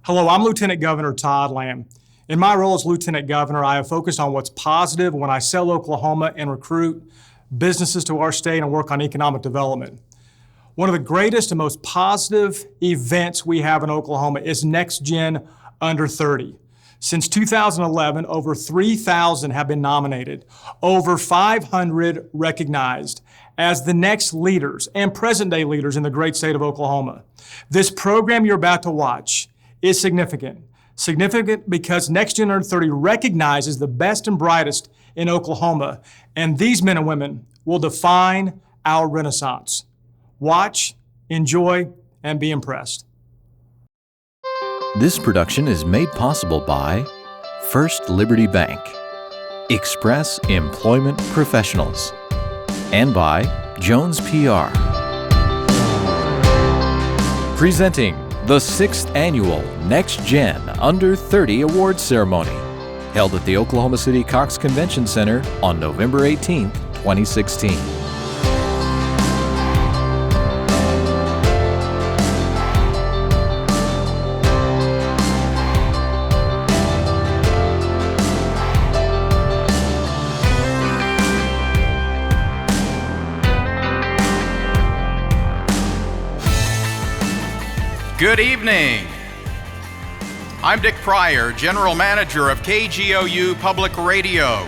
Hello, I'm Lieutenant Governor Todd Lamb. In my role as Lieutenant Governor, I have focused on what's positive when I sell Oklahoma and recruit businesses to our state and work on economic development. One of the greatest and most positive events we have in Oklahoma is Next Gen Under 30. Since 2011, over 3,000 have been nominated, over 500 recognized as the next leaders and present-day leaders in the great state of Oklahoma. This program you're about to watch is significant. Significant because Next Gen Under 30 recognizes the best and brightest in Oklahoma, and these men and women will define our renaissance. Watch, enjoy, and be impressed. This production is made possible by First Liberty Bank, Express Employment Professionals, and by Jones PR. Presenting the 6th Annual Next Gen Under 30 Awards Ceremony, held at the Oklahoma City Cox Convention Center on November 18, 2016. Good evening. I'm Dick Pryor, General Manager of KGOU Public Radio.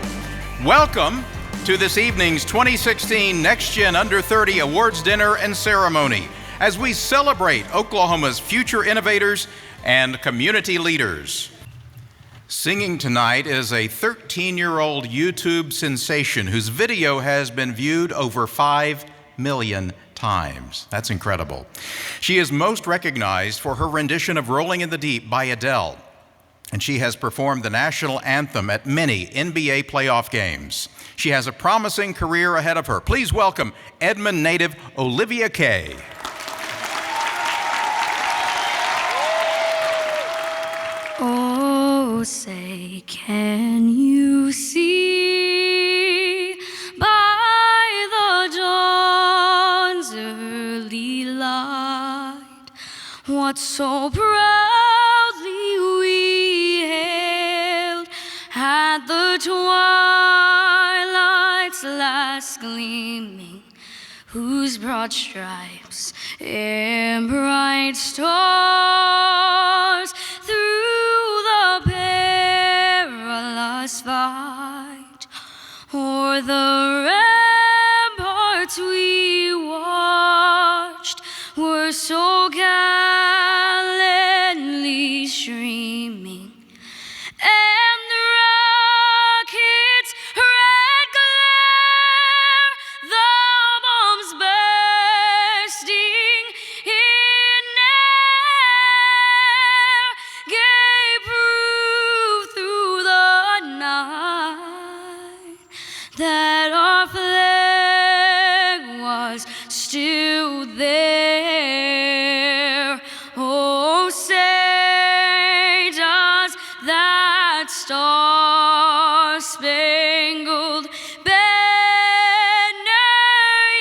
Welcome to this evening's 2016 Next Gen Under 30 Awards Dinner and Ceremony as we celebrate Oklahoma's future innovators and community leaders. Singing tonight is a 13-year-old YouTube sensation whose video has been viewed over 5 million times. That's incredible. She is most recognized for her rendition of Rolling in the Deep by Adele, and she has performed the national anthem at many NBA playoff games. She has a promising career ahead of her. Please welcome Edmond native Olivia Kay. Oh, say, can you see by the dawn's early light what so proudly we hailed at the twilight's last gleaming, whose broad stripes and bright stars through the perilous fight o'er the ramparts we watched were so gallantly streaming, and the rocket's red glare, the bombs bursting in air, gave proof through the night that our flag was still there. Oh, say does that star-spangled banner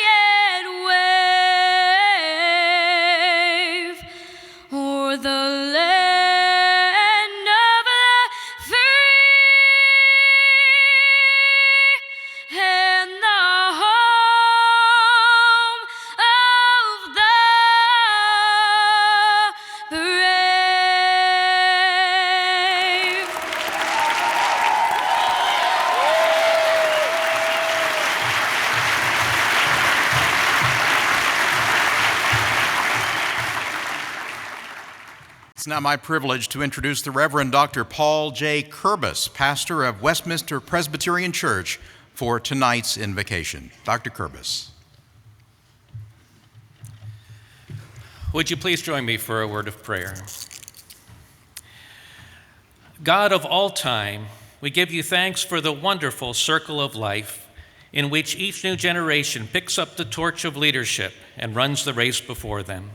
yet wave o'er the land of the free and the home of the brave? It's now my privilege to introduce the Reverend Dr. Paul J. Kurbis, pastor of Westminster Presbyterian Church, for tonight's invocation. Dr. Kurbis. Would you please join me for a word of prayer? God of all time, we give you thanks for the wonderful circle of life in which each new generation picks up the torch of leadership and runs the race before them.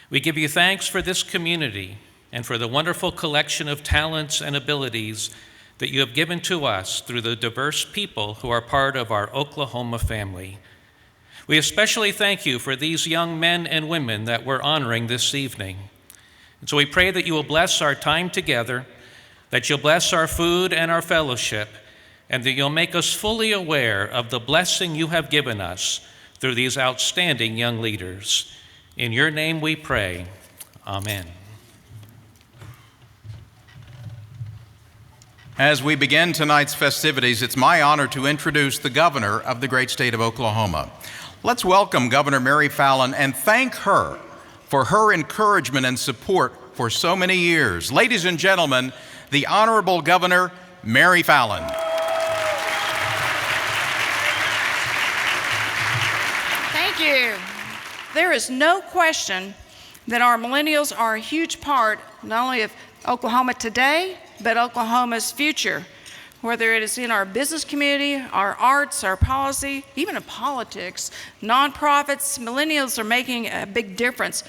We give you thanks for this community and for the wonderful collection of talents and abilities that you have given to us through the diverse people who are part of our Oklahoma family. We especially thank you for these young men and women that we're honoring this evening. And so we pray that you will bless our time together, that you'll bless our food and our fellowship, and that you'll make us fully aware of the blessing you have given us through these outstanding young leaders. In your name we pray. Amen. As we begin tonight's festivities, it's my honor to introduce the governor of the great state of Oklahoma. Let's welcome Governor Mary Fallin and thank her for her encouragement and support for so many years. Ladies and gentlemen, the Honorable Governor Mary Fallin. Thank you. There is no question that our millennials are a huge part not only of Oklahoma today, but Oklahoma's future, whether it is in our business community, our arts, our policy, even in politics, nonprofits. Millennials are making a big difference.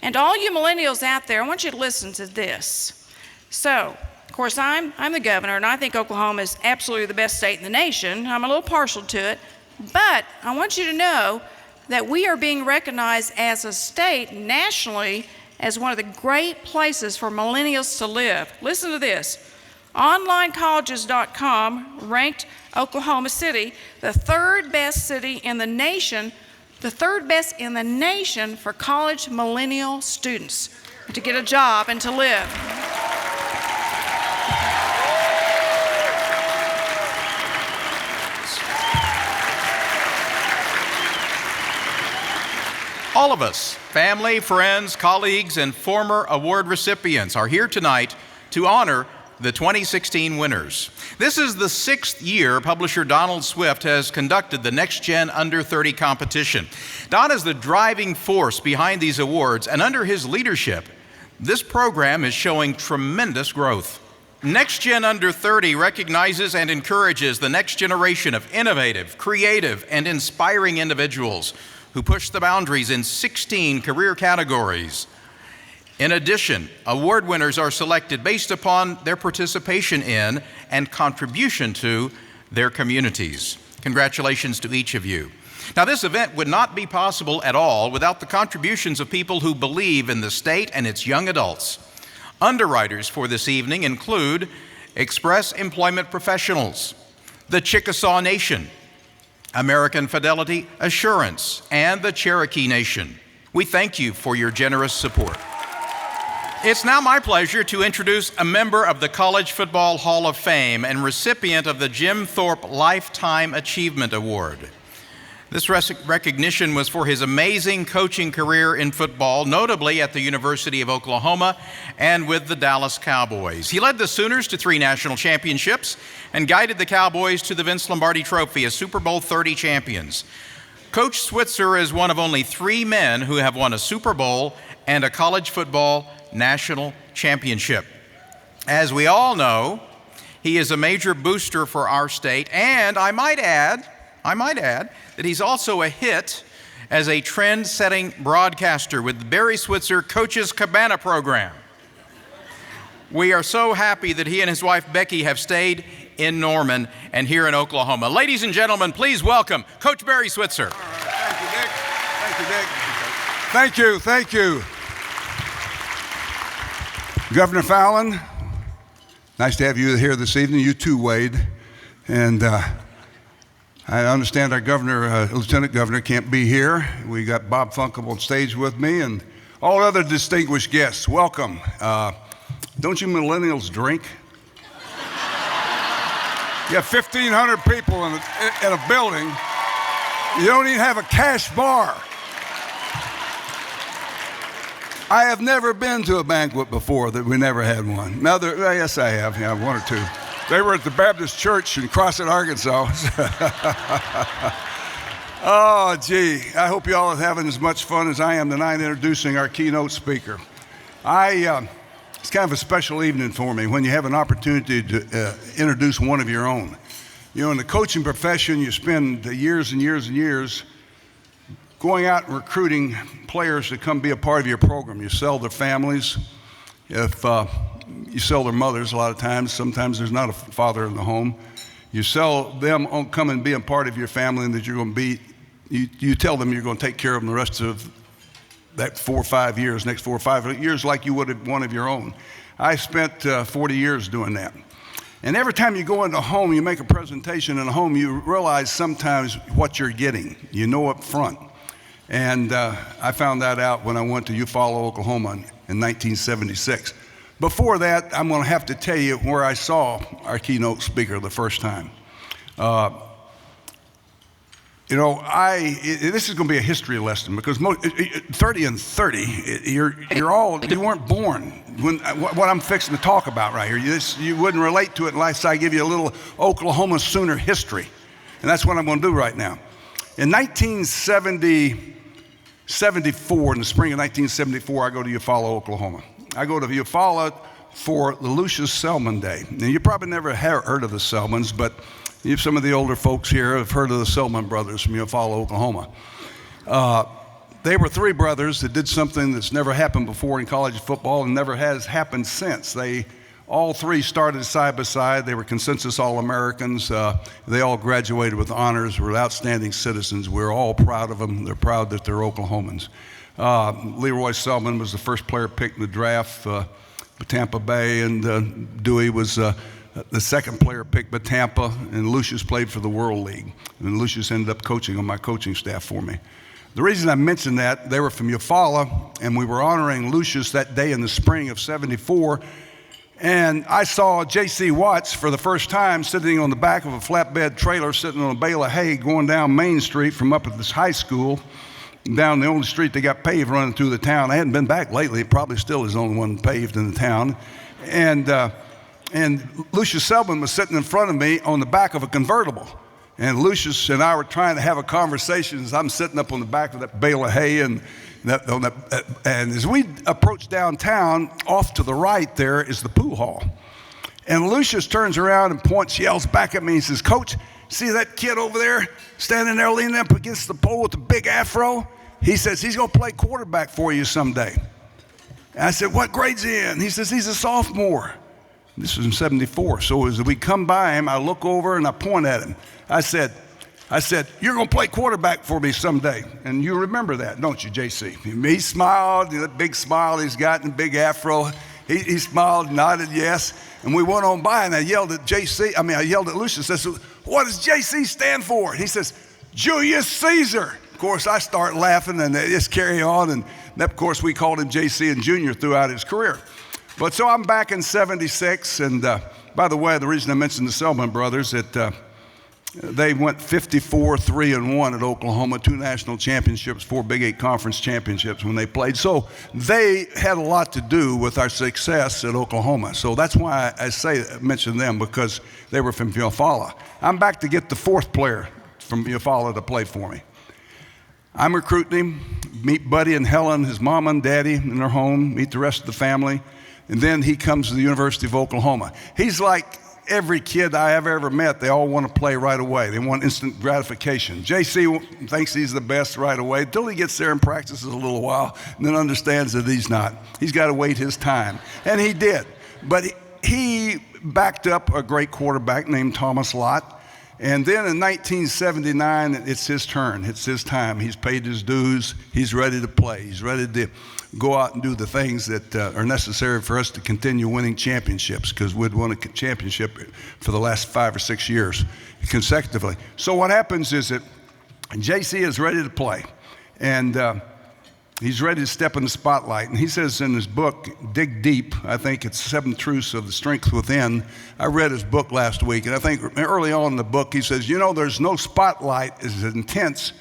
And all you millennials out there, I want you to listen to this. So, of course, I'm the governor, and I think Oklahoma is absolutely the best state in the nation. I'm a little partial to it, but I want you to know that we are being recognized as a state nationally as one of the great places for millennials to live. Listen to this. OnlineColleges.com ranked Oklahoma City the third best city in the nation, for college millennial students to get a job and to live. All of us, family, friends, colleagues, and former award recipients are here tonight to honor the 2016 winners. This is the 6th year publisher Donald Swift has conducted the Next Gen Under 30 competition. Don is the driving force behind these awards, and under his leadership, this program is showing tremendous growth. Next Gen Under 30 recognizes and encourages the next generation of innovative, creative, and inspiring individuals who push the boundaries in 16 career categories. In addition, award winners are selected based upon their participation in and contribution to their communities. Congratulations to each of you. Now, this event would not be possible at all without the contributions of people who believe in the state and its young adults. Underwriters for this evening include Express Employment Professionals, the Chickasaw Nation, American Fidelity Assurance, and the Cherokee Nation. We thank you for your generous support. It's now my pleasure to introduce a member of the College Football Hall of Fame and recipient of the Jim Thorpe Lifetime Achievement Award. This recognition was for his amazing coaching career in football, notably at the University of Oklahoma and with the Dallas Cowboys. He led the Sooners to 3 national championships and guided the Cowboys to the Vince Lombardi Trophy as Super Bowl 30 champions. Coach Switzer is one of only 3 men who have won a Super Bowl and a college football national championship. As we all know, he is a major booster for our state, and I might add that he's also a hit as a trend-setting broadcaster with the Barry Switzer Coaches Cabana program. We are so happy that he and his wife Becky have stayed in Norman and here in Oklahoma. Ladies and gentlemen, please welcome Coach Barry Switzer. All right. Thank you, Dick. Thank you, Dick. Thank you, thank you. Governor Fallin, nice to have you here this evening. You too, Wade. And I understand our governor, Lieutenant Governor, can't be here. We got Bob Funkle on stage with me and all other distinguished guests. Welcome. Don't you millennials drink? You have 1,500 people in a building. You don't even have a cash bar. I have never been to a banquet before that we never had one. Now, yes, I have. Yeah, 1 or 2. They were at the Baptist Church in Crossett, Arkansas. Oh, gee. I hope you all are having as much fun as I am tonight introducing our keynote speaker. It's kind of a special evening for me when you have an opportunity to introduce one of your own. You know, in the coaching profession, you spend years and years and years going out and recruiting players to come be a part of your program. You sell their families. If you sell their mothers a lot of times, sometimes there's not a father in the home. You sell them on come and be a part of your family and that you're going to be, you tell them you're going to take care of them the rest of that 4 or 5 years, next 4 or 5 years, like you would have one of your own. I spent 40 years doing that. And every time you go into a home, you make a presentation in a home, you realize sometimes what you're getting. You know up front. And I found that out when I went to Eufaula, Oklahoma in 1976. Before that, I'm going to have to tell you where I saw our keynote speaker the first time. You know, this is going to be a history lesson because 30 and 30, you weren't born when what I'm fixing to talk about right here. You wouldn't relate to it unless I give you a little Oklahoma Sooner history. And that's what I'm going to do right now. In 1974, in the spring of 1974, I go to Eufaula, Oklahoma. I go to Eufaula for the Lucius Selman Day. Now, you probably never heard of the Selmans, but some of the older folks here have heard of the Selman brothers from Eufaula, Oklahoma. They were three brothers that did something that's never happened before in college football and never has happened since. They all three started side by side. They were consensus All-Americans. They all graduated with honors, were outstanding citizens. We're all proud of them. They're proud that they're Oklahomans. Leroy Selman was the first player picked in the draft by Tampa Bay, and Dewey was the second player picked by Tampa, and Lucius played for the World League. And Lucius ended up coaching on my coaching staff for me. The reason I mentioned that, they were from Eufaula, and we were honoring Lucius that day in the spring of '74. And I saw J.C. Watts for the first time sitting on the back of a flatbed trailer, sitting on a bale of hay, going down Main Street from up at this high school, down the only street that got paved running through the town. I hadn't been back lately. It probably still is the only one paved in the town. And Lucius Selman was sitting in front of me on the back of a convertible. And Lucius and I were trying to have a conversation as I'm sitting up on the back of that bale of hay. And as we approach downtown, off to the right there is the pool hall. And Lucius turns around and yells back at me and says, "Coach, see that kid over there standing there leaning up against the pole with the big afro? He says he's going to play quarterback for you someday." And I said, "What grade's he in?" He says, "He's a sophomore." This was in '74. So as we come by him, I look over and I point at him. I said, "You're going to play quarterback for me someday." And you remember that, don't you, JC? He smiled, that big smile he's got and big afro. He smiled, nodded yes. And we went on by and I yelled at Lucius. I said, "What does JC stand for?" And he says, "Julius Caesar." Of course, I start laughing and they just carry on. And of course, we called him JC and Junior throughout his career. But so I'm back in '76. And by the way, the reason I mentioned the Selman brothers, that they went 54-3-1 at Oklahoma, 2 national championships, 4 Big 8 conference championships when they played. So they had a lot to do with our success at Oklahoma. So that's why I mention them, because they were from Eufaula. I'm back to get the 4th player from Eufaula to play for me. I'm recruiting him, meet Buddy and Helen, his mom and daddy in their home, meet the rest of the family. And then he comes to the University of Oklahoma. He's like every kid I have ever met. They all want to play right away. They want instant gratification. JC thinks he's the best right away until he gets there and practices a little while and then understands that he's not. He's got to wait his time. And he did. But he backed up a great quarterback named Thomas Lott. And then in 1979, it's his turn. It's his time. He's paid his dues. He's ready to play. He's ready to go out and do the things that are necessary for us to continue winning championships, because we'd won a championship for the last 5 or 6 years consecutively. So what happens is that JC is ready to play, and he's ready to step in the spotlight. And he says in his book, Dig Deep, I think it's 7 Truths of the Strength Within. I read his book last week, and I think early on in the book he says, there's no spotlight as intense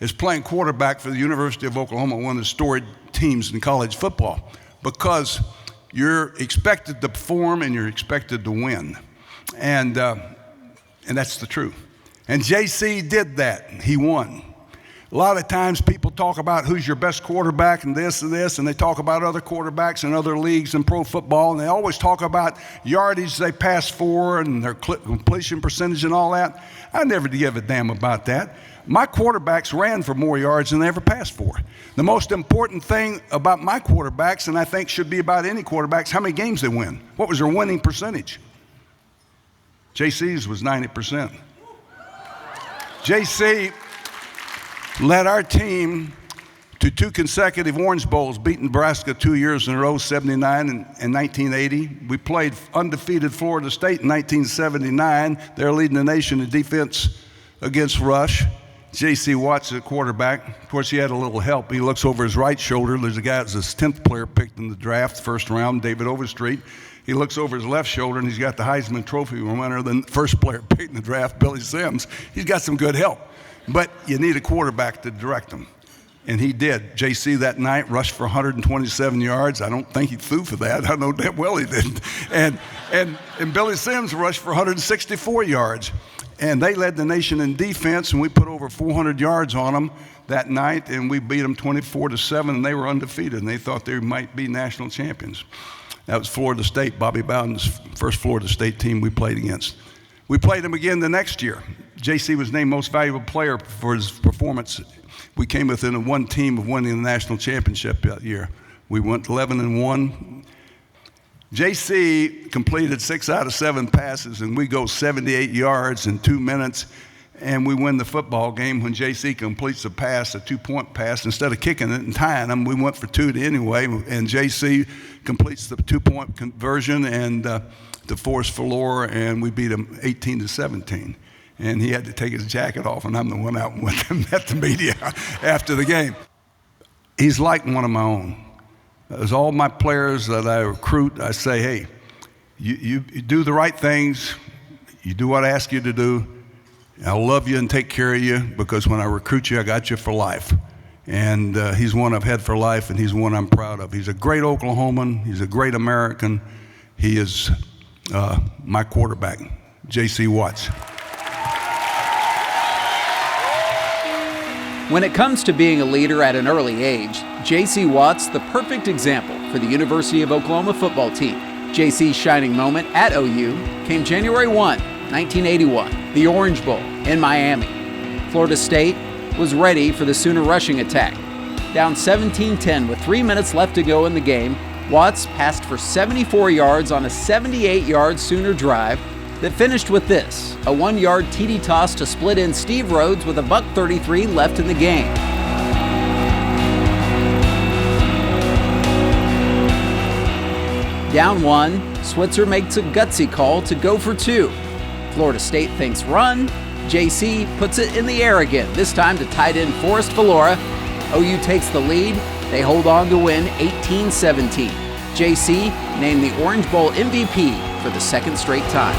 as playing quarterback for the University of Oklahoma, one of the storied teams in college football, because you're expected to perform and you're expected to win. And that's the truth. And JC did that. He won. A lot of times people talk about who's your best quarterback and this, and they talk about other quarterbacks in other leagues in pro football, and they always talk about yardage they pass for and their completion percentage and all that. I never give a damn about that. My quarterbacks ran for more yards than they ever passed for. The most important thing about my quarterbacks, and I think should be about any quarterbacks, how many games they win. What was their winning percentage? JC's was 90%. JC led our team to 2 consecutive Orange Bowls, beat Nebraska 2 years in a row, 79 and 1980. We played undefeated Florida State in 1979. They're leading the nation in defense against rush. J.C. Watts is a quarterback. Of course, he had a little help. He looks over his right shoulder. There's a guy that's his 10th player picked in the draft, first round, David Overstreet. He looks over his left shoulder, and he's got the Heisman Trophy winner, the first player picked in the draft, Billy Sims. He's got some good help. But you need a quarterback to direct them. And he did. J.C. that night rushed for 127 yards. I don't think he threw for that. I know damn well he didn't. And Billy Sims rushed for 164 yards. And they led the nation in defense, and we put over 400 yards on them that night, and we beat them 24-7, and they were undefeated, and they thought they might be national champions. That was Florida State, Bobby Bowden's first Florida State team we played against. We played them again the next year. J.C. was named most valuable player for his performance. We came within one team of winning the national championship that year. We went 11-1. J.C. completed 6 out of 7 passes, and we go 78 yards in 2 minutes, and we win the football game when J.C. completes a pass, a 2-point pass. Instead of kicking it and tying them, we went for 2 anyway, and J.C. completes the 2-point conversion and to force Valor, and we beat him 18-17. And he had to take his jacket off, and I'm the one out with him at the media after the game. He's like one of my own. As all my players that I recruit, I say, hey, you do the right things, you do what I ask you to do, I'll love you and take care of you, because when I recruit you, I got you for life. And he's one I've had for life, and he's one I'm proud of. He's a great Oklahoman, he's a great American. He is my quarterback, J.C. Watts. When it comes to being a leader at an early age, J.C. Watts the perfect example for the University of Oklahoma football team. J.C.'s shining moment at OU came January 1, 1981, the Orange Bowl in Miami. Florida State was ready for the Sooner rushing attack. Down 17-10 with 3 minutes left to go in the game, Watts passed for 74 yards on a 78-yard Sooner drive that finished with this, a 1-yard TD toss to split in Steve Rhodes with $1:33 left in the game. Down 1, Switzer makes a gutsy call to go for 2. Florida State thinks run. J.C. puts it in the air again, this time to tight end Forrest Valora. OU takes the lead. They hold on to win 18-17. J.C. named the Orange Bowl MVP for the second straight time.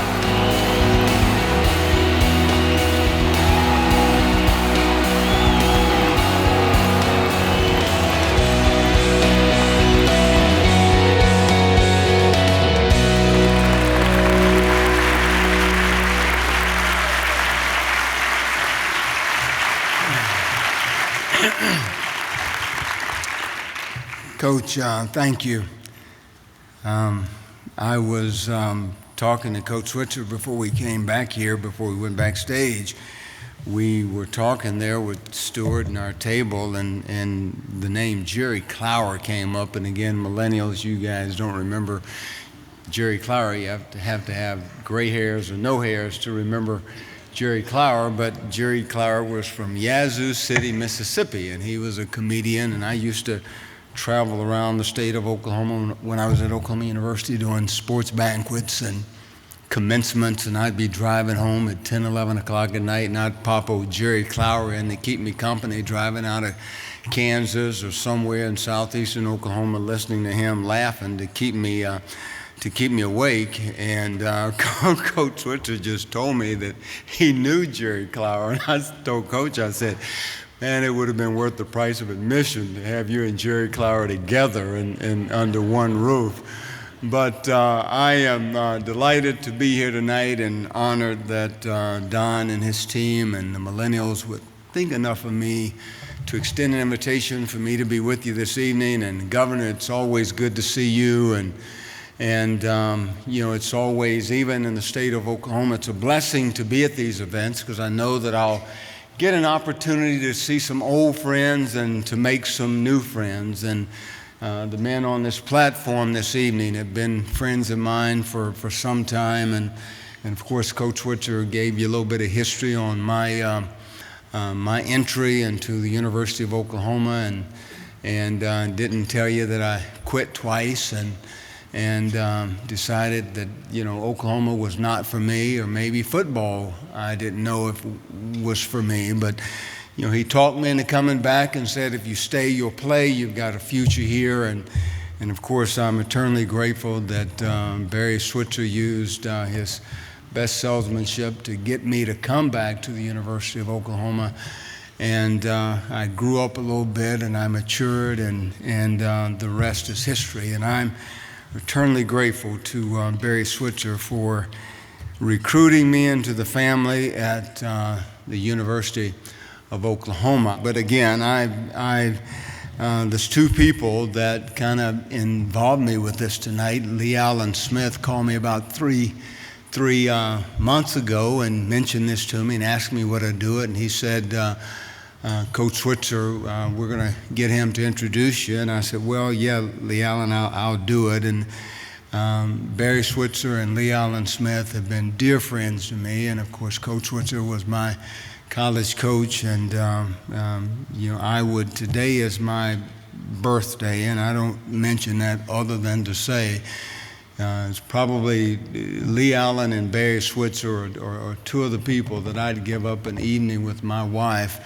Coach, thank you. I was talking to Coach Switzer before we came back here, before we went backstage. We were talking there with Stewart and our table, and the name Jerry Clower came up. And again, millennials, you guys don't remember Jerry Clower. You have to have gray hairs or no hairs to remember Jerry Clower. But Jerry Clower was from Yazoo City, Mississippi, and he was a comedian, and I used to travel around the state of Oklahoma when I was at Oklahoma University doing sports banquets and commencements, and I'd be driving home at 10, 11 o'clock at night, and I'd pop old Jerry Clower in to keep me company, driving out of Kansas or somewhere in southeastern Oklahoma, listening to him laughing to keep me awake. And Coach Switzer just told me that he knew Jerry Clower, and I told Coach, I said, man, it would have been worth the price of admission to have you and Jerry Clower together and under one roof. But I am delighted to be here tonight and honored that Don and his team and the millennials would think enough of me to extend an invitation for me to be with you this evening. And Governor, it's always good to see you. And you know, it's always, even in the state of Oklahoma, it's a blessing to be at these events, because I know that I'll get an opportunity to see some old friends and to make some new friends. And the men on this platform this evening have been friends of mine for some time. And of course, Coach Switzer gave you a little bit of history on my entry into the University of Oklahoma. and didn't tell you that I quit twice and decided that, Oklahoma was not for me, or maybe football I didn't know if was for me. But, he talked me into coming back and said, if you stay, you'll play. You've got a future here. And of course, I'm eternally grateful that Barry Switzer used his best salesmanship to get me to come back to the University of Oklahoma. And I grew up a little bit, and I matured, and the rest is history. And I'm eternally grateful to Barry Switzer for recruiting me into the family at the University of Oklahoma. But again, there's two people that kind of involved me with this tonight. Lee Allen Smith called me about three months ago and mentioned this to me and asked me would I do it. And he said, Coach Switzer, we're going to get him to introduce you. And I said, well, yeah, Lee Allen, I'll do it. And Barry Switzer and Lee Allen Smith have been dear friends to me. And of course, Coach Switzer was my college coach. And, today is my birthday, and I don't mention that other than to say it's probably Lee Allen and Barry Switzer or two of the people that I'd give up an evening with my wife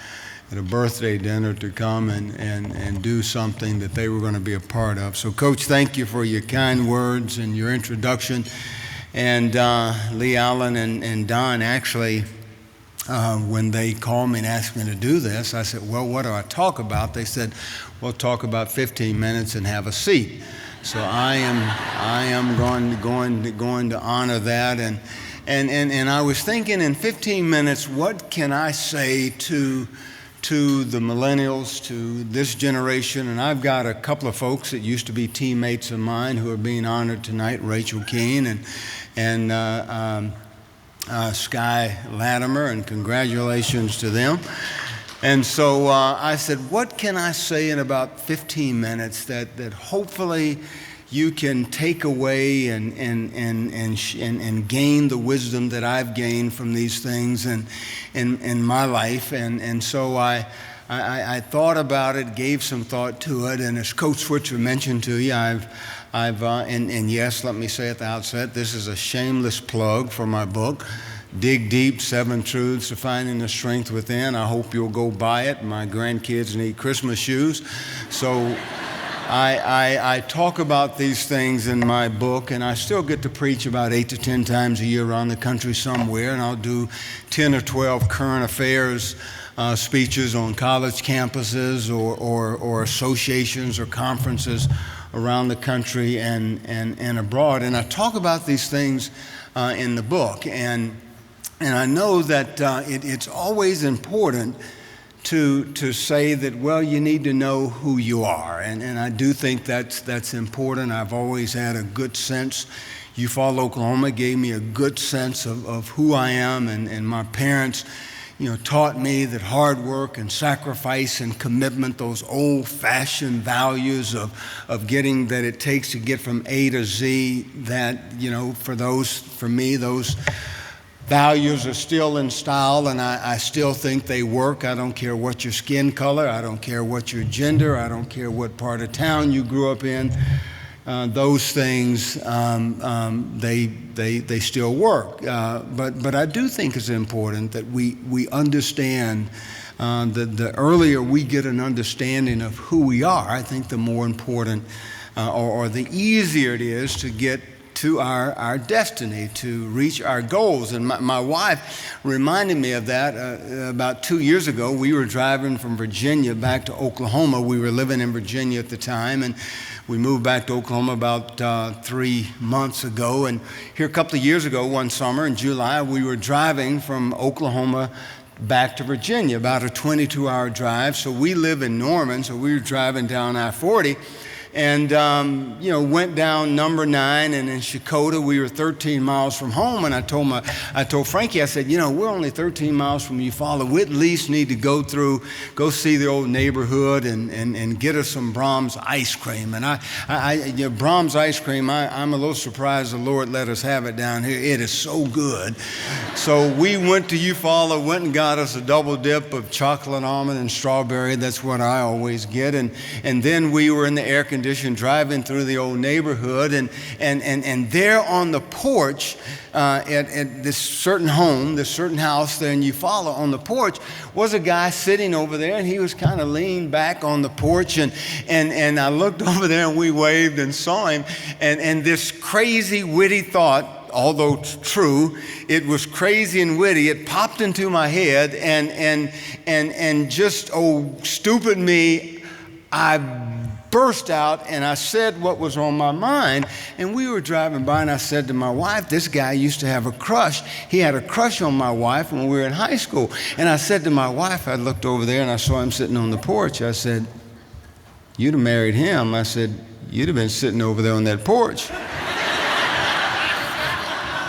at a birthday dinner to come and do something that they were going to be a part of. So, Coach, thank you for your kind words and your introduction. And Lee Allen and Don actually, when they called me and asked me to do this, I said, well, what do I talk about? They said, well, talk about 15 minutes and have a seat. So I am going to honor that. And I was thinking, in 15 minutes, what can I say to the millennials, to this generation? And I've got a couple of folks that used to be teammates of mine who are being honored tonight, Rachel Keene and Sky Latimer, and congratulations to them. And so I said, what can I say in about 15 minutes that hopefully you can take away and gain the wisdom that I've gained from these things in my life. And so I thought about it, gave some thought to it, and as Coach Switzer mentioned to you, and yes, let me say at the outset, this is a shameless plug for my book, Dig Deep, 7 Truths to Finding the Strength Within. I hope you'll go buy it. My grandkids need Christmas shoes. So I talk about these things in my book, and I still get to preach about 8 to 10 times a year around the country somewhere, and I'll do 10 or 12 current affairs speeches on college campuses or associations or conferences around the country and abroad. And I talk about these things in the book, and I know that it's always important to say that, well, you need to know who you are, and I do think that's important. I've always had a good sense. Eufaula, Oklahoma gave me a good sense of who I am, and my parents, taught me that hard work and sacrifice and commitment, those old-fashioned values of getting that it takes to get from A to Z, that, for me, those values are still in style, and I still think they work. I don't care what your skin color, I don't care what your gender, I don't care what part of town you grew up in. Those things, they still work. But I do think it's important that we understand that the earlier we get an understanding of who we are, I think the more important or the easier it is to get to our destiny, to reach our goals. And my wife reminded me of that about 2 years ago. We were driving from Virginia back to Oklahoma. We were living in Virginia at the time, and we moved back to Oklahoma about 3 months ago. And here a couple of years ago, one summer in July, we were driving from Oklahoma back to Virginia, about a 22-hour drive. So we live in Norman, so we were driving down I-40. and went down number 9, and in Shakota we were 13 miles from home, and I told Frankie, I said, we're only 13 miles from Eufaula. We at least need to go see the old neighborhood and get us some Brahms ice cream. And Brahms ice cream, I'm a little surprised the Lord let us have it down here. It is so good. So we went to Eufaula, went and got us a double dip of chocolate almond and strawberry. That's what I always get. And then we were in the air conditioned driving through the old neighborhood, and there on the porch at this certain home, this certain house there in Eufaula, on the porch was a guy sitting over there, and he was kind of leaned back on the porch, and I looked over there and we waved and saw him, and this crazy witty thought, although true, it was crazy and witty. It popped into my head, and just, oh, stupid me, I burst out and I said what was on my mind. And we were driving by, and I said to my wife, this guy used to have a crush. He had a crush on my wife when we were in high school. And I said to my wife, I looked over there and I saw him sitting on the porch. I said, you'd have married him. I said, you'd have been sitting over there on that porch.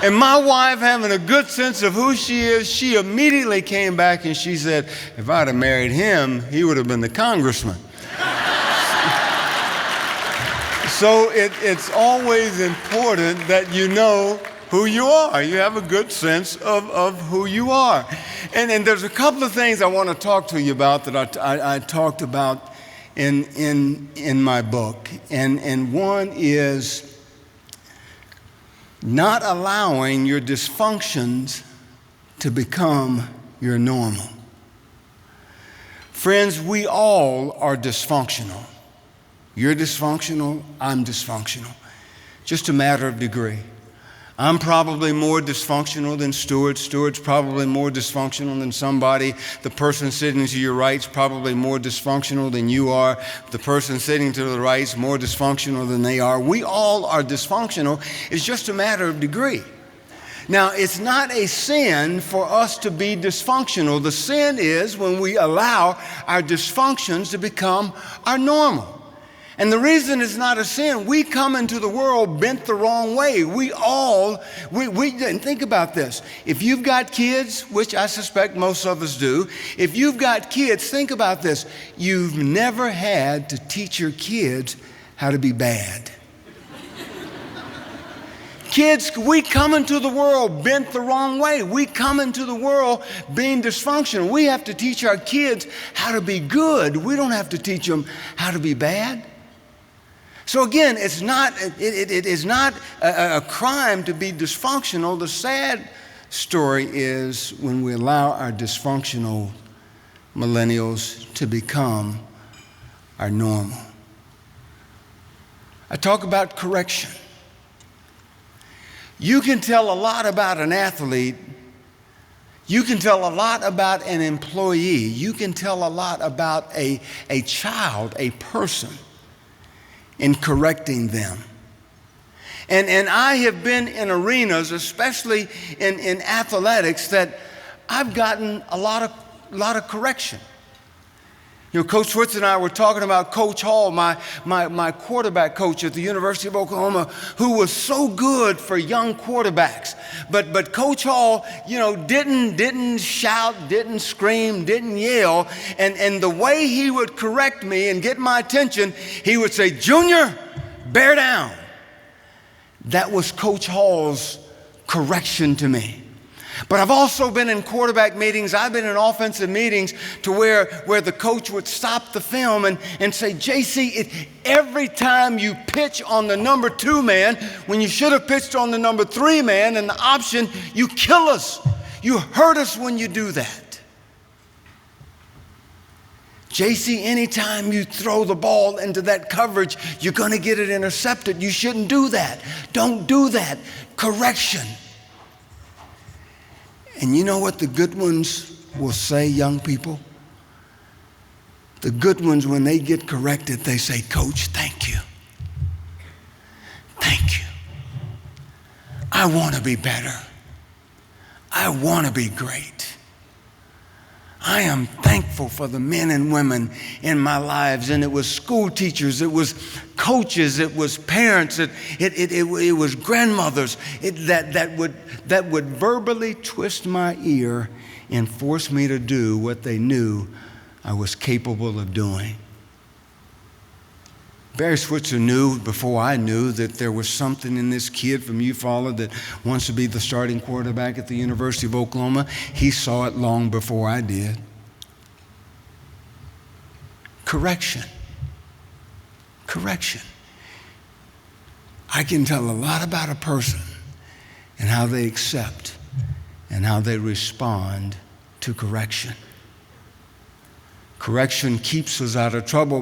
And my wife, having a good sense of who she is, she immediately came back and she said, if I'd have married him, he would have been the congressman. So it's always important that you know who you are. You have a good sense of who you are. And there's a couple of things I want to talk to you about that I talked about in my book. And one is not allowing your dysfunctions to become your normal. Friends, we all are dysfunctional. You're dysfunctional, I'm dysfunctional. Just a matter of degree. I'm probably more dysfunctional than Stuart. Stuart's probably more dysfunctional than somebody. The person sitting to your right's probably more dysfunctional than you are. The person sitting to the right's more dysfunctional than they are. We all are dysfunctional. It's just a matter of degree. Now, it's not a sin for us to be dysfunctional. The sin is when we allow our dysfunctions to become our normal. And the reason it's not a sin, we come into the world bent the wrong way. And think about this. If you've got kids, which I suspect most of us do, if you've got kids, think about this. You've never had to teach your kids how to be bad. Kids, we come into the world bent the wrong way. We come into the world being dysfunctional. We have to teach our kids how to be good. We don't have to teach them how to be bad. So again, it is not a crime to be dysfunctional. The sad story is when we allow our dysfunctional millennials to become our normal. I talk about correction. You can tell a lot about an athlete. You can tell a lot about an employee. You can tell a lot about a child, a person, in correcting them. And I have been in arenas, especially in athletics, that I've gotten a lot of correction. You know, Coach Switz and I were talking about Coach Hall, my quarterback coach at the University of Oklahoma, who was so good for young quarterbacks. But Coach Hall, didn't shout, didn't scream, didn't yell. And the way he would correct me and get my attention, he would say, "Junior, bear down." That was Coach Hall's correction to me. But I've also been in quarterback meetings. I've been in offensive meetings to where the coach would stop the film and say, "JC, every time you pitch on the number 2 man, when you should have pitched on the number 3 man and the option, you kill us. You hurt us when you do that. JC, anytime you throw the ball into that coverage, you're going to get it intercepted. You shouldn't do that. Don't do that." Correction. And you know what the good ones will say, young people? The good ones, when they get corrected, they say, "Coach, thank you. Thank you. I want to be better. I want to be great. I am thankful for the men and women in my lives. And it was school teachers, it was coaches, it was parents, it was grandmothers that would verbally twist my ear and force me to do what they knew I was capable of doing. Barry Switzer knew before I knew that there was something in this kid from Eufaula that wants to be the starting quarterback at the University of Oklahoma. He saw it long before I did. Correction. Correction. I can tell a lot about a person and how they accept and how they respond to correction. Correction keeps us out of trouble.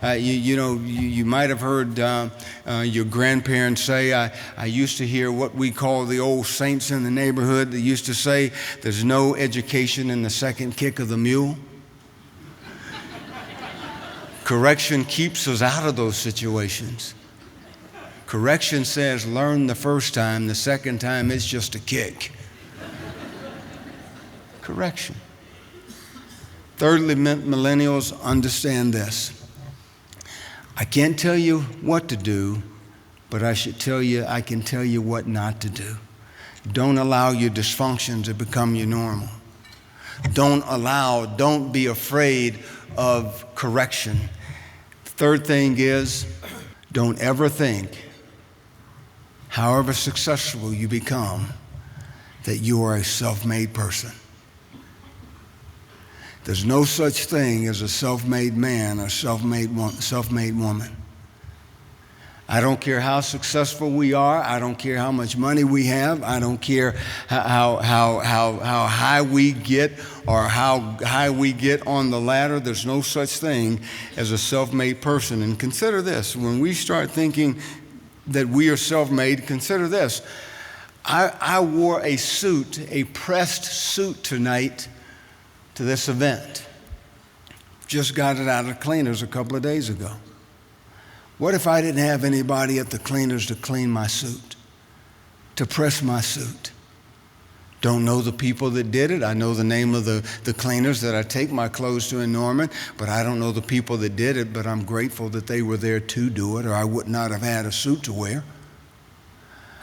You might have heard your grandparents say, I used to hear what we call the old saints in the neighborhood that used to say, there's no education in the second kick of the mule. Correction keeps us out of those situations. Correction says, learn the first time, the second time it's just a kick. Correction. Thirdly, millennials, understand this. I can't tell you what to do, but I can tell you what not to do. Don't allow your dysfunction to become your normal. Don't be afraid of correction. The third thing is, don't ever think, however successful you become, that you are a self-made person. There's no such thing as a self-made man or self-made woman. I don't care how successful we are. I don't care how much money we have. I don't care how high we get or how high we get on the ladder. There's no such thing as a self-made person. And consider this, when we start thinking that we are self-made, consider this. I wore a suit, a pressed suit tonight to this event. Just got it out of the cleaners a couple of days ago. What if I didn't have anybody at the cleaners to clean my suit, to press my suit? Don't know the people that did it. I know the name of the cleaners that I take my clothes to in Norman, but I don't know the people that did it, but I'm grateful that they were there to do it, or I would not have had a suit to wear.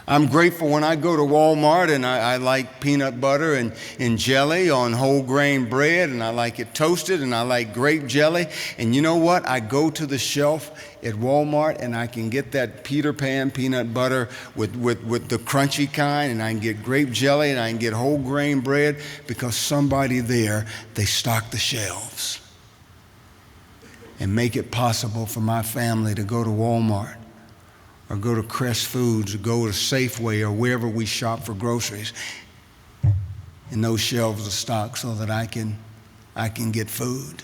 I'm grateful when I go to Walmart and I like peanut butter and jelly on whole grain bread, and I like it toasted, and I like grape jelly. And you know what? I go to the shelf at Walmart and I can get that Peter Pan peanut butter with the crunchy kind, and I can get grape jelly, and I can get whole grain bread because somebody there, they stock the shelves and make it possible for my family to go to Walmart or go to Crest Foods, or go to Safeway, or wherever we shop for groceries, and those shelves are stocked so that I can get food.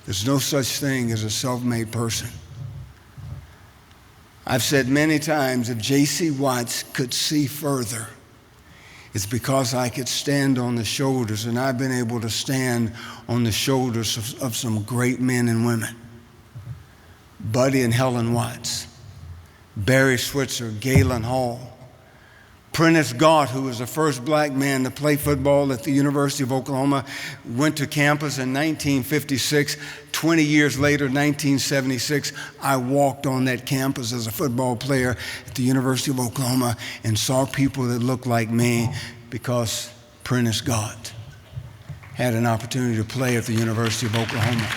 There's no such thing as a self-made person. I've said many times, if J.C. Watts could see further, it's because I could stand on the shoulders, and I've been able to stand on the shoulders of some great men and women. Buddy and Helen Watts, Barry Switzer, Galen Hall, Prentice Gott, who was the first black man to play football at the University of Oklahoma, went to campus in 1956. 20 years later, 1976, I walked on that campus as a football player at the University of Oklahoma and saw people that looked like me because Prentice Gott had an opportunity to play at the University of Oklahoma.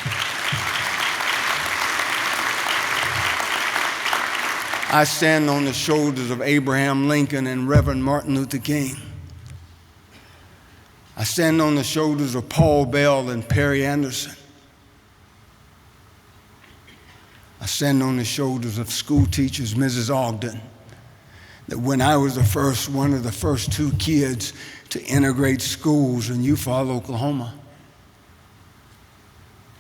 I stand on the shoulders of Abraham Lincoln and Reverend Martin Luther King. I stand on the shoulders of Paul Bell and Perry Anderson. I stand on the shoulders of school teachers, Mrs. Ogden, that when I was one of the first two kids to integrate schools in Eufaula, Oklahoma,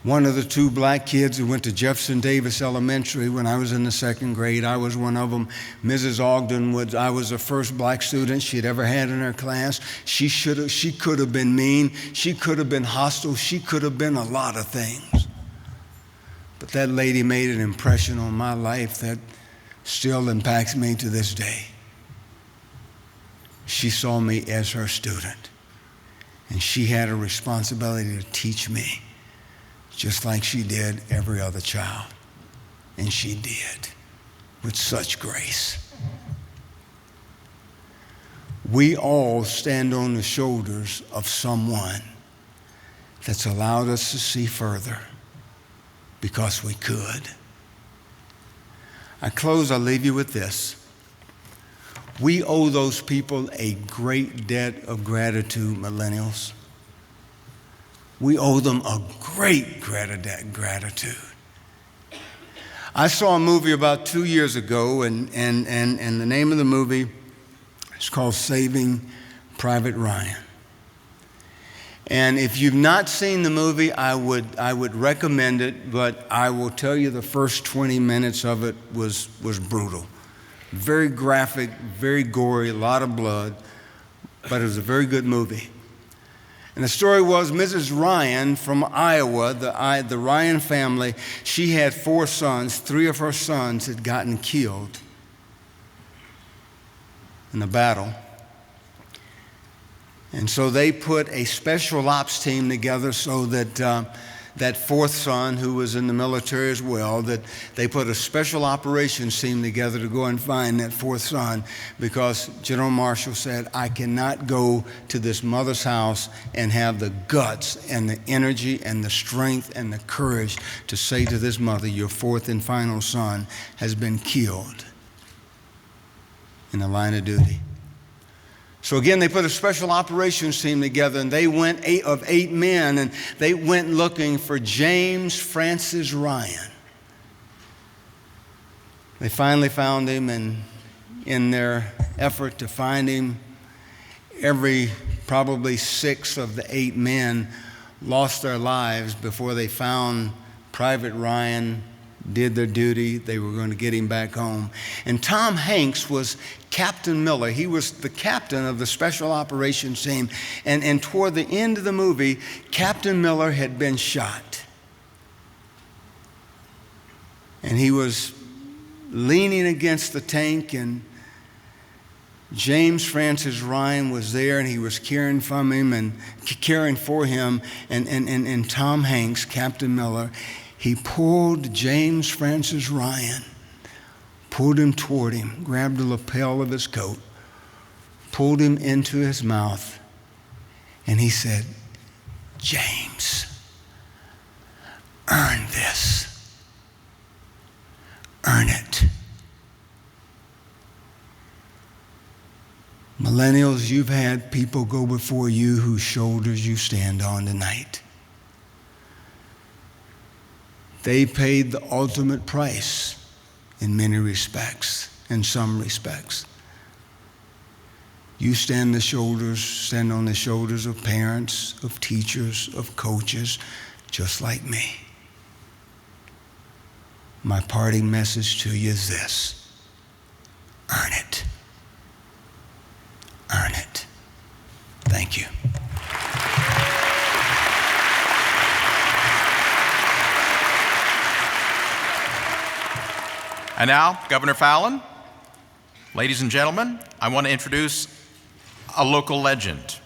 one of the two black kids who went to Jefferson Davis Elementary when I was in the second grade, I was one of them. Mrs. Ogden I was the first black student she'd ever had in her class. She could have been mean. She could have been hostile. She could have been a lot of things. But that lady made an impression on my life that still impacts me to this day. She saw me as her student. And she had a responsibility to teach me, just like she did every other child. And she did, with such grace. We all stand on the shoulders of someone that's allowed us to see further because we could. I close, I'll leave you with this. We owe those people a great debt of gratitude, millennials. We owe them a great gratitude. I saw a movie about 2 years ago, and the name of the movie is called Saving Private Ryan. And if you've not seen the movie, I would recommend it, but I will tell you the first 20 minutes of it was brutal. Very graphic, very gory, a lot of blood, but it was a very good movie. And the story was Mrs. Ryan from Iowa, the Ryan family, she had 4 sons. 3 of her sons had gotten killed in a battle. And so they put a special ops team together so that that 4th son, who was in the military as well, that they put a special operations team together to go and find that 4th son, because General Marshall said, I cannot go to this mother's house and have the guts and the energy and the strength and the courage to say to this mother, your 4th and final son has been killed in the line of duty. So again, they put a special operations team together, and they went 8 men, and they went looking for James Francis Ryan. They finally found him, and in their effort to find him, probably 6 of the 8 men lost their lives before they found Private Ryan, did their duty. They were going to get him back home. And Tom Hanks was Captain Miller. He was the captain of the special operations team. And toward the end of the movie, Captain Miller had been shot. And he was leaning against the tank, and James Francis Ryan was there, and he was caring for him. And Tom Hanks, Captain Miller, he pulled James Francis Ryan, pulled him toward him, grabbed the lapel of his coat, pulled him into his mouth, and he said, James, earn this. Earn it. Millennials, you've had people go before you whose shoulders you stand on tonight. They paid the ultimate price in many respects, in some respects. You stand on the shoulders of parents, of teachers, of coaches, just like me. My parting message to you is this: earn it. Earn it. Thank you. And now, Governor Fallon, ladies and gentlemen, I want to introduce a local legend.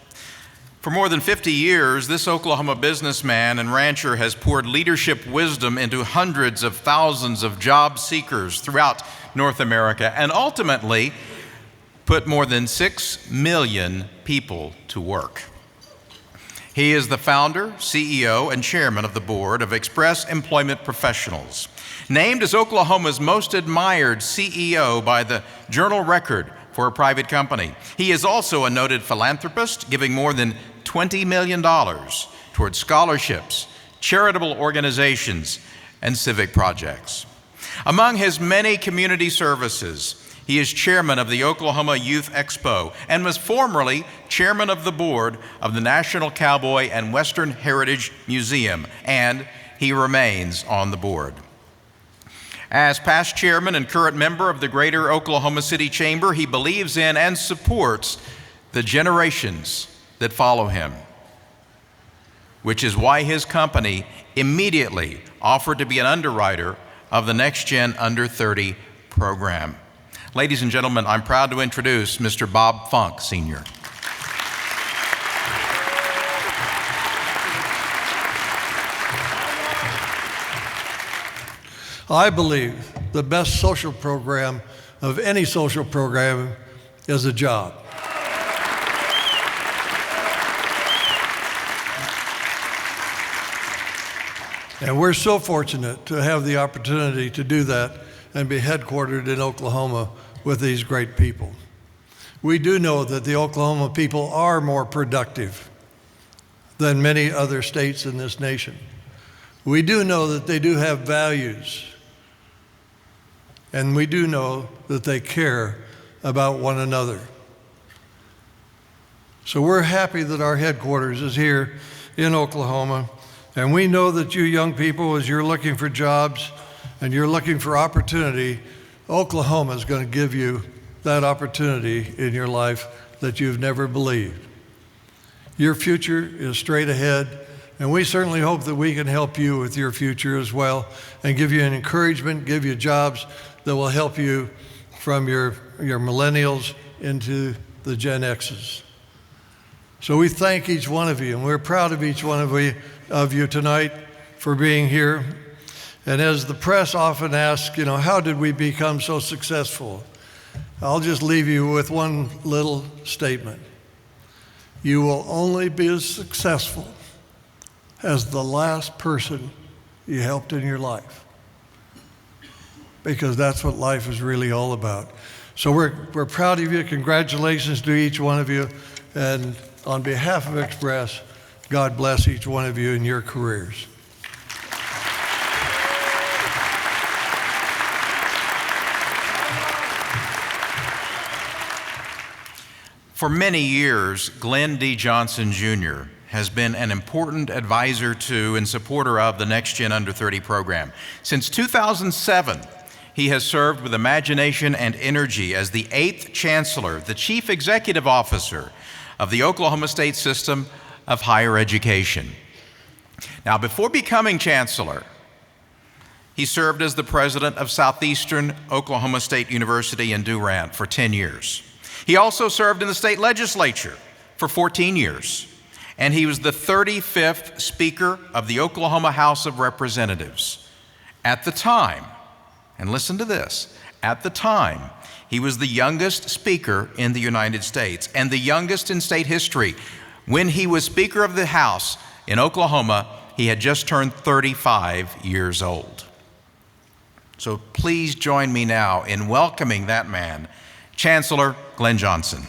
For more than 50 years, this Oklahoma businessman and rancher has poured leadership wisdom into hundreds of thousands of job seekers throughout North America, and ultimately put more than 6 million people to work. He is the founder, CEO, and chairman of the board of Express Employment Professionals, named as Oklahoma's most admired CEO by the Journal-Record for a private company. He is also a noted philanthropist, giving more than $20 million towards scholarships, charitable organizations, and civic projects. Among his many community services, he is chairman of the Oklahoma Youth Expo and was formerly chairman of the board of the National Cowboy and Western Heritage Museum, and he remains on the board. As past chairman and current member of the Greater Oklahoma City Chamber, he believes in and supports the generations that follow him, which is why his company immediately offered to be an underwriter of the Next Gen Under 30 program. Ladies and gentlemen, I'm proud to introduce Mr. Bob Funk, Sr. I believe the best social program of any social program is a job. And we're so fortunate to have the opportunity to do that and be headquartered in Oklahoma with these great people. We do know that the Oklahoma people are more productive than many other states in this nation. We do know that they do have values, and we do know that they care about one another. So we're happy that our headquarters is here in Oklahoma, and we know that you young people, as you're looking for jobs and you're looking for opportunity, Oklahoma is going to give you that opportunity in your life that you've never believed. Your future is straight ahead, and we certainly hope that we can help you with your future as well and give you an encouragement, give you jobs that will help you from your millennials into the Gen X's. So we thank each one of you, and we're proud of each one of you tonight for being here. And as the press often asks, how did we become so successful? I'll just leave you with one little statement. You will only be as successful as the last person you helped in your life, because that's what life is really all about. So we're proud of you. Congratulations to each one of you. And on behalf of Express, God bless each one of you in your careers. For many years, Glenn D. Johnson Jr. has been an important advisor to and supporter of the Next Gen Under 30 program. Since 2007, he has served with imagination and energy as the 8th Chancellor, the Chief Executive Officer of the Oklahoma State System of Higher Education. Now, before becoming Chancellor, he served as the President of Southeastern Oklahoma State University in Durant for 10 years. He also served in the state legislature for 14 years, and he was the 35th Speaker of the Oklahoma House of Representatives. At the time, and listen to this, at the time, he was the youngest Speaker in the United States and the youngest in state history. When he was Speaker of the House in Oklahoma, he had just turned 35 years old. So please join me now in welcoming that man, Chancellor Glenn Johnson.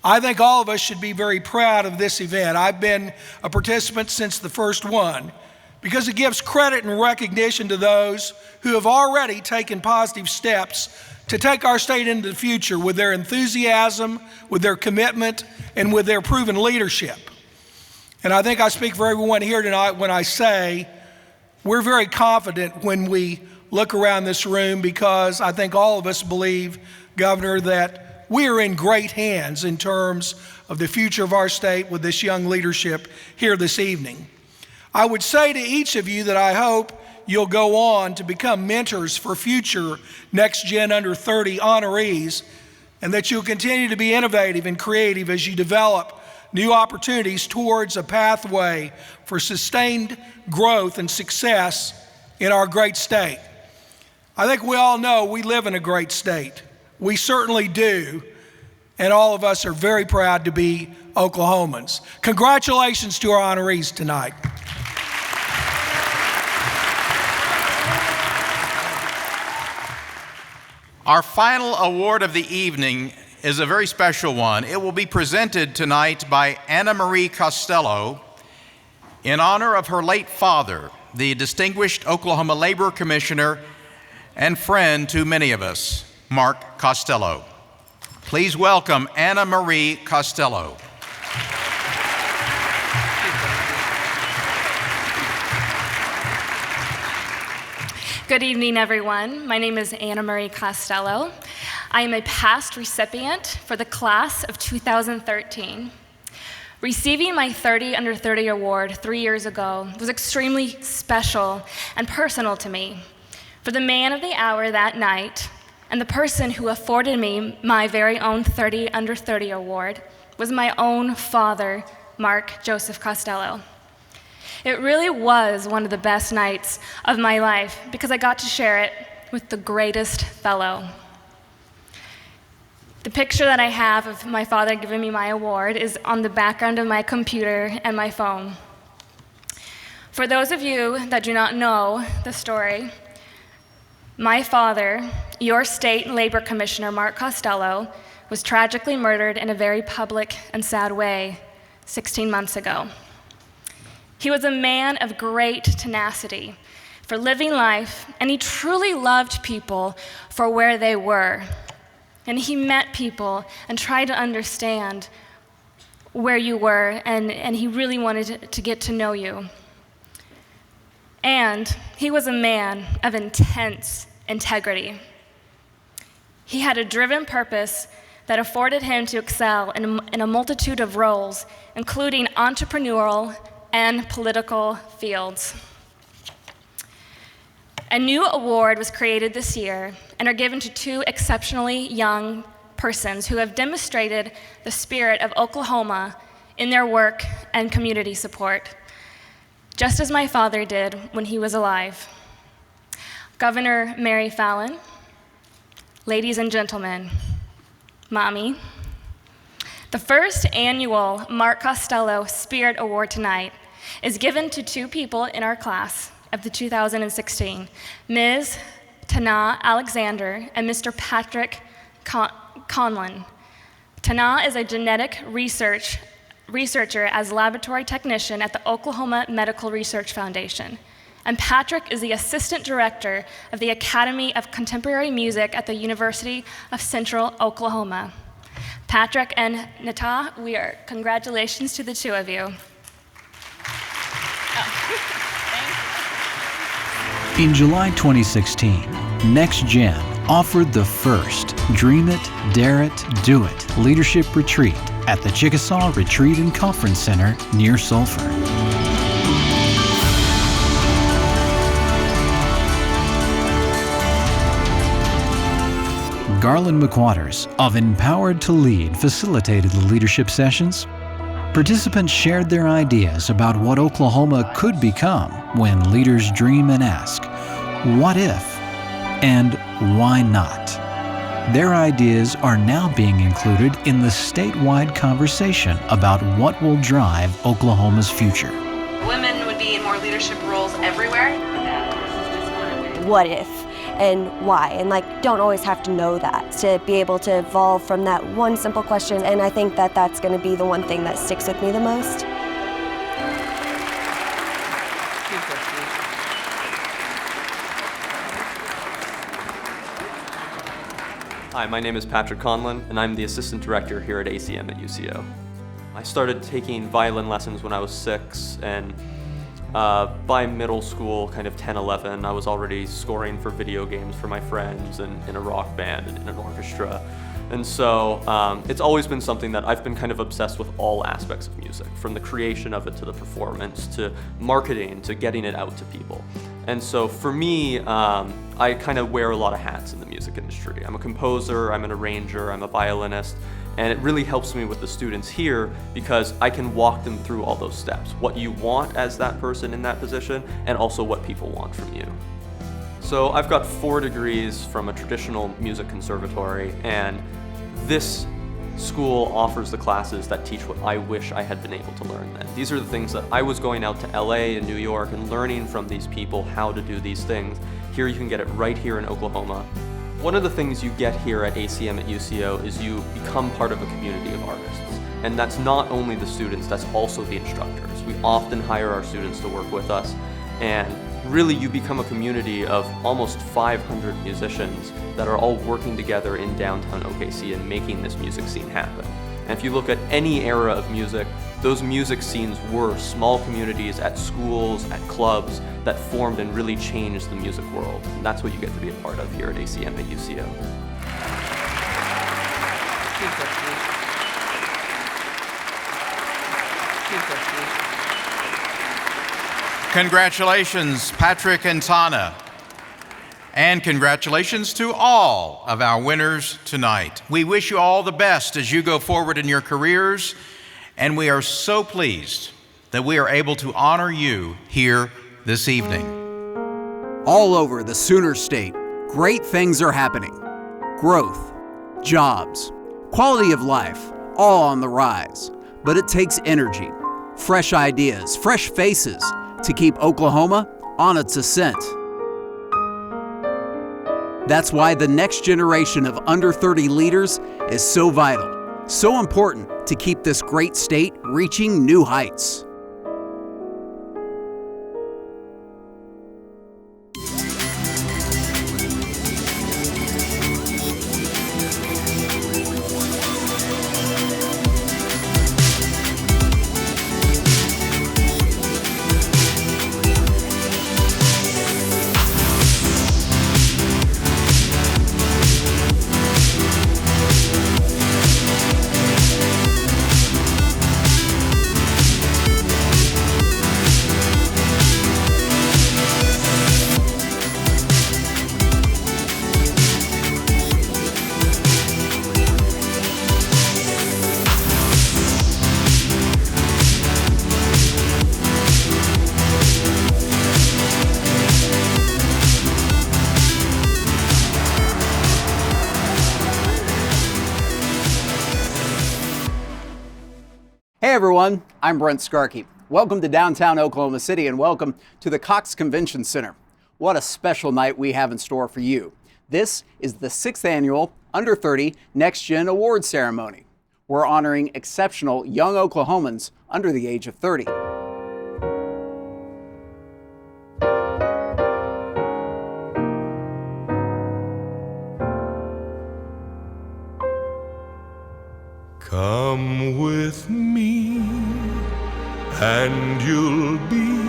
I think all of us should be very proud of this event. I've been a participant since the first one because it gives credit and recognition to those who have already taken positive steps to take our state into the future with their enthusiasm, with their commitment, and with their proven leadership. And I think I speak for everyone here tonight when I say we're very confident when we look around this room, because I think all of us believe, Governor, that we are in great hands in terms of the future of our state with this young leadership here this evening. I would say to each of you that I hope you'll go on to become mentors for future Next Gen Under 30 honorees, and that you'll continue to be innovative and creative as you develop new opportunities towards a pathway for sustained growth and success in our great state. I think we all know we live in a great state. We certainly do, and all of us are very proud to be Oklahomans. Congratulations to our honorees tonight. Our final award of the evening is a very special one. It will be presented tonight by Anna Marie Costello in honor of her late father, the distinguished Oklahoma Labor Commissioner and friend to many of us, Mark Costello. Please welcome Anna Marie Costello. Good evening, everyone. My name is Anna Marie Costello. I am a past recipient for the class of 2013. Receiving my 30 Under 30 award 3 years ago was extremely special and personal to me. For the man of the hour that night and the person who afforded me my very own 30 Under 30 award was my own father, Mark Joseph Costello. It really was one of the best nights of my life because I got to share it with the greatest fellow. The picture that I have of my father giving me my award is on the background of my computer and my phone. For those of you that do not know the story, my father, your state labor commissioner, Mark Costello, was tragically murdered in a very public and sad way 16 months ago. He was a man of great tenacity for living life, and he truly loved people for where they were. And he met people and tried to understand where you were, and he really wanted to get to know you. And he was a man of intense integrity. He had a driven purpose that afforded him to excel in a multitude of roles, including entrepreneurial and political fields. A new award was created this year and are given to two exceptionally young persons who have demonstrated the spirit of Oklahoma in their work and community support, just as my father did when he was alive. Governor Mary Fallin, ladies and gentlemen, Mommy, the first annual Mark Costello Spirit Award tonight is given to two people in our class of the 2016, Ms. Tana Alexander and Mr. Patrick Conlon. Tana is a genetic researcher as laboratory technician at the Oklahoma Medical Research Foundation. And Patrick is the assistant director of the Academy of Contemporary Music at the University of Central Oklahoma. Patrick and Nata, congratulations to the two of you. In July 2016, Next Gen offered the first Dream It, Dare It, Do It leadership retreat at the Chickasaw Retreat and Conference Center near Sulphur. Garland McWaters of Empowered to Lead facilitated the leadership sessions. Participants shared their ideas about what Oklahoma could become when leaders dream and ask, what if and why not? Their ideas are now being included in the statewide conversation about what will drive Oklahoma's future. Women would be in more leadership roles everywhere. What if and why? And don't always have to know that to be able to evolve from that one simple question. And I think that that's going to be the one thing that sticks with me the most. Hi, my name is Patrick Conlon, and I'm the assistant director here at ACM at UCO. I started taking violin lessons when I was 6, and by middle school, kind of 10, 11, I was already scoring for video games for my friends and in a rock band and in an orchestra. And so it's always been something that I've been kind of obsessed with all aspects of music, from the creation of it to the performance, to marketing, to getting it out to people. And so for me, I kind of wear a lot of hats in the music industry. I'm a composer, I'm an arranger, I'm a violinist, and it really helps me with the students here because I can walk them through all those steps, what you want as that person in that position, and also what people want from you. So I've got 4 degrees from a traditional music conservatory, and this school offers the classes that teach what I wish I had been able to learn then. These are the things that I was going out to LA and New York and learning from these people how to do these things. Here you can get it right here in Oklahoma. One of the things you get here at ACM at UCO is you become part of a community of artists. And that's not only the students, that's also the instructors. We often hire our students to work with us, and really you become a community of almost 500 musicians that are all working together in downtown OKC and making this music scene happen. And if you look at any era of music, those music scenes were small communities at schools, at clubs that formed and really changed the music world. And that's what you get to be a part of here at ACM at UCO. Congratulations, Patrick and Tana. And congratulations to all of our winners tonight. We wish you all the best as you go forward in your careers and we are so pleased that we are able to honor you here this evening. All over the Sooner State, great things are happening. Growth, jobs, quality of life, all on the rise. But it takes energy, fresh ideas, fresh faces to keep Oklahoma on its ascent. That's why the next generation of under 30 leaders is so vital, so important to keep this great state reaching new heights. Hey everyone, I'm Brent Skarkey. Welcome to downtown Oklahoma City and welcome to the Cox Convention Center. What a special night we have in store for you. This is the 6th annual Under 30 Next Gen Award Ceremony. We're honoring exceptional young Oklahomans under the age of 30. Come with me, and you'll be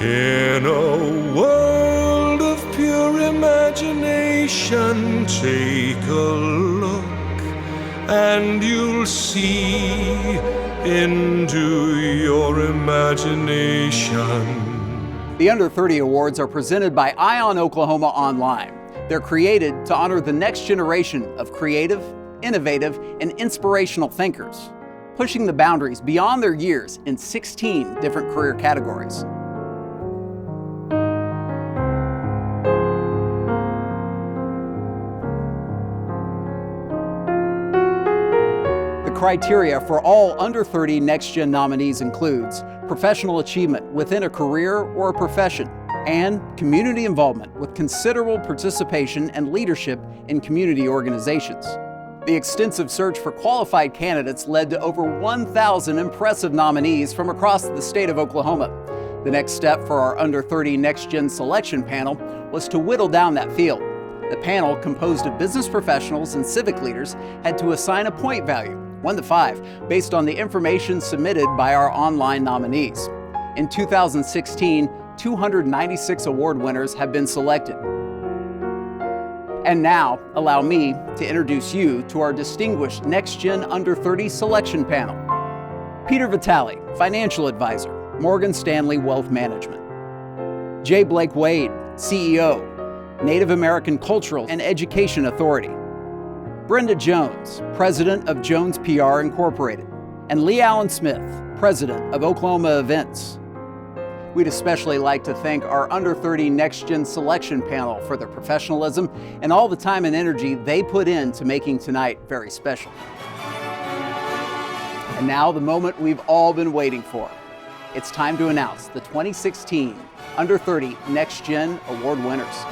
in a world of pure imagination. Take a look, and you'll see into your imagination. The Under 30 Awards are presented by Ion Oklahoma Online. They're created to honor the next generation of creative, innovative, and inspirational thinkers, pushing the boundaries beyond their years in 16 different career categories. The criteria for all Under 30 Next Gen nominees includes professional achievement within a career or a profession, and community involvement with considerable participation and leadership in community organizations. The extensive search for qualified candidates led to over 1,000 impressive nominees from across the state of Oklahoma. The next step for our Under 30 Next Gen selection panel was to whittle down that field. The panel, composed of business professionals and civic leaders, had to assign a point value, 1 to 5, based on the information submitted by our online nominees. In 2016, 296 award winners have been selected. And now, allow me to introduce you to our distinguished Next Gen Under 30 selection panel. Peter Vitale, Financial Advisor, Morgan Stanley Wealth Management. J. Blake Wade, CEO, Native American Cultural and Education Authority. Brenda Jones, President of Jones PR Incorporated. And Lee Allen Smith, President of Oklahoma Events. We'd especially like to thank our Under 30 Next Gen selection panel for their professionalism and all the time and energy they put into making tonight very special. And now the moment we've all been waiting for. It's time to announce the 2016 Under 30 Next Gen Award winners.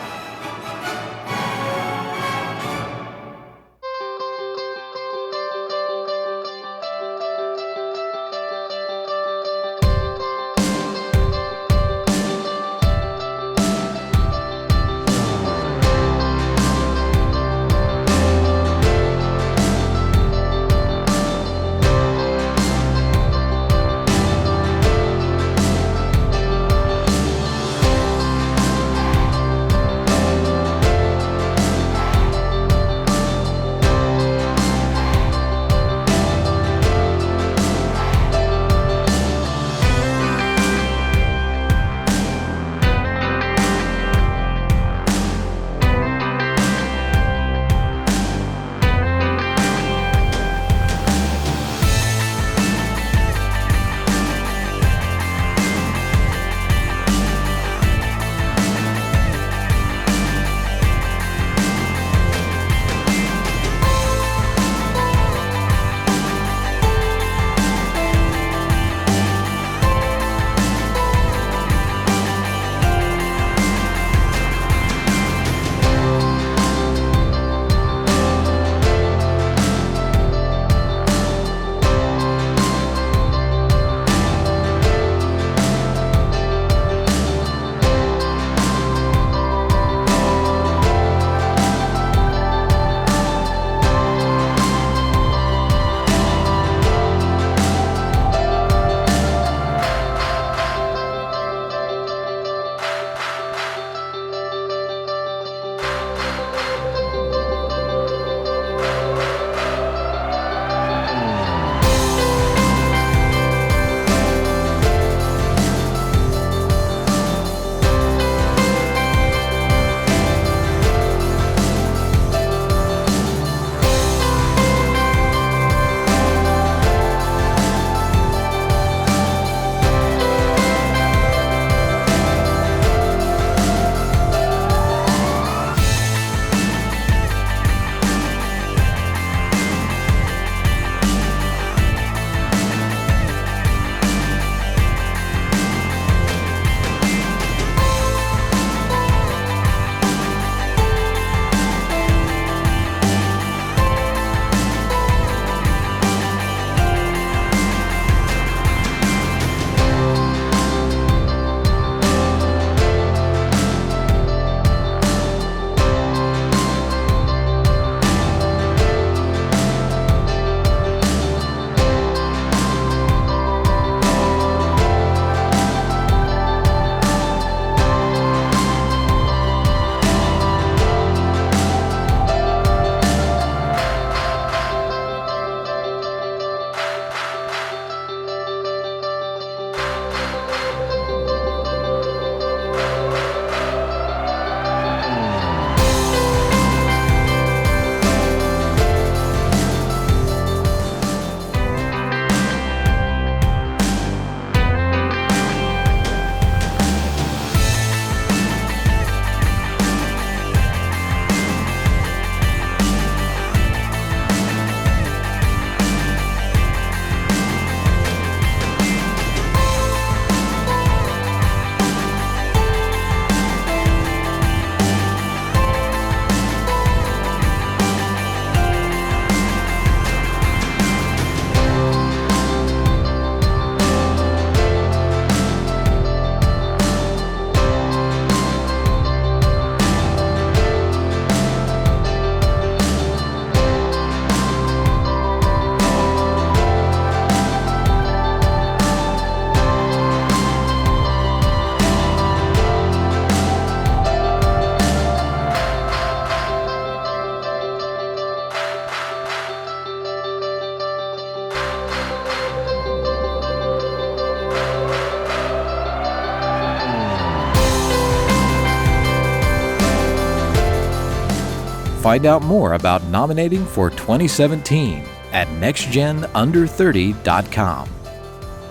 Find out more about nominating for 2017 at nextgenunder30.com.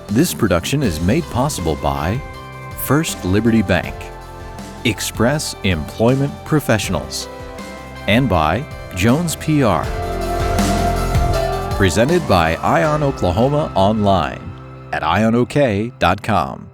This production is made possible by First Liberty Bank, Express Employment Professionals, and by Jones PR. Presented by Ion Oklahoma online at ionok.com.